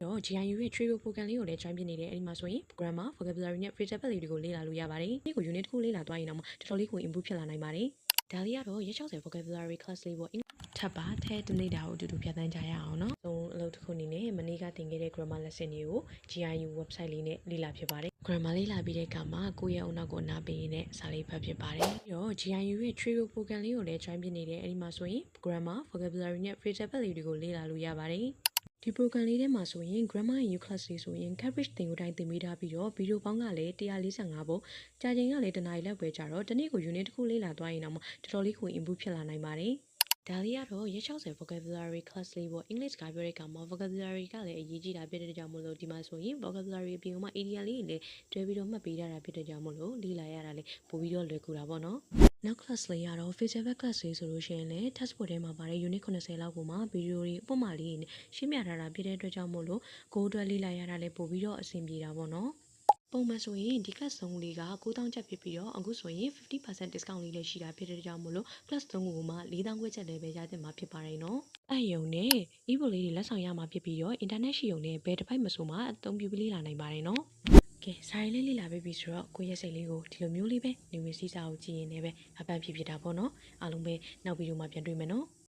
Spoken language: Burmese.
တော့ GIU ရဲ့ Trio program လေးကိုလည်း join ဖြစ်နေတယ်အဲ့ဒီမှာဆိုရင် grammar vocabulary နဲ့ phrasal လေးတွေကိုလေ့လာလို့ရပါတယ်ဒီကို unit တစ်ခုလေ့လာသွားရင်တော့တော်တော်လေးကို improve ဖြစ်လာနိုင်ပါတယ်ဒါလေးကတော့ရက်60 vocabulary class လေးပေါ့ထပ်ပါထဲတနေ့တာကိုအတူတူဖြတ်သန်းကြရအောင်နော်အလုပ်တစ်ခုအနေနဲ့မနေ့ကသင်ခဲ့တဲ့ grammar lesson တွေကို GIU website လေးနဲ့လေ့လာဖြစ်ပါတယ် grammar လေးလာပြီးတဲ့အခါမှာကိုယ့်ရဲ့အုံနောက်ကိုအနားပေးရင်းနဲ့စာလေးဖတ်ဖြစ်ပါတယ်ပြီးတော့ GIU ရဲ့ Trio program လေးကိုလည်း join ဖြစ်နေတယ်အဲ့ဒီမှာဆိုရင် grammar vocabulary နဲ့ phrasal လေးတွေကိုလေ့လာလို့ရပါတယ်ဒီ program လေးထဲမှာဆိုရင် grammar and U class လေးဆိုရင် coverage သင်ယူတိုင်းသင်ပေးထားပြီးတော့ဗီဒီယိုပေါင်းကလည်း145ပုံကြာချိန်ကလည်းတနားရီလောက်ပဲကြာတော့ဒီနေ့ကို unit တစ်ခုလေ့လာသွားရင်တော့တော်တော်လေးကို improve ဖြစ်လာနိုင်ပါတယ်ဒါလေးကတော့ရက်60 vocabulary class လေးပေါ့ English ကပြောတဲ့အခါမှာ vocabulary ကလည်းအရေးကြီးတာဖြစ်တဲ့ကြောင့်မို့လို့ဒီမှာဆိုရင် vocabulary အပြင်မှာ area လေးတွေလည်းတွဲပြီးတော့မှတ်ပေးထားတာဖြစ်တဲ့ကြောင့်မို့လို့လေ့လာရတာလည်းပိုပြီးတော့လွယ်ကူတာပေါ့နော်နောက် class လေးကတော့ physical class လေးဆိုလို့ရှိရင်လည်း test book ထဲမှာပါတယ် unit 80လောက်ကိုမှဗီဒီယိုတွေအပေါ်မှာလေးနဲ့ရှင်းပြထားတာဖြစ်တဲ့အတွက်ကြောင့်မို့လို့ကိုယ်အတွက်လေ့လာရတာလည်းပိုပြီးတော့အဆင်ပြေတာပေါ့နော်ပုံမှန်ဆိုရင်ဒီ class 3ခုလေးက9000ကျပ်ဖြစ်ပြီးတော့အခုဆိုရင် 50% discount လေးလည်းရှိတာဖြစ်တဲ့ကြောင့်မို့လို့ class 3ခုကိုမှ4000ခွဲချက်လည်းပဲရတဲ့မှာဖြစ်ပါတယ်နော်အဲ့ယုံနဲ့ e-book လေးတွေလက်ဆောင်ရမှာဖြစ်ပြီးတော့ internet ရှိုံနဲ့ဘယ်တစ်ပိုက်မဆိုမှအသုံးပြုလေ့လာနိုင်ပါတယ်နော်ကဲစာရေးလေးလေ့လာပေးပြီဆိုတော့ကိုယ့်ရဲ့စိတ်လေးကိုဒီလိုမျိုးလေးပဲနေဝင်စည်းစာကိုကြည့်ရင်လည်းပဲအပန်းဖြစ်ဖြစ်တာပေါ့နော်အားလုံးပဲနောက်ဗီဒီယိုမှာပြန်တွေ့မယ်နော်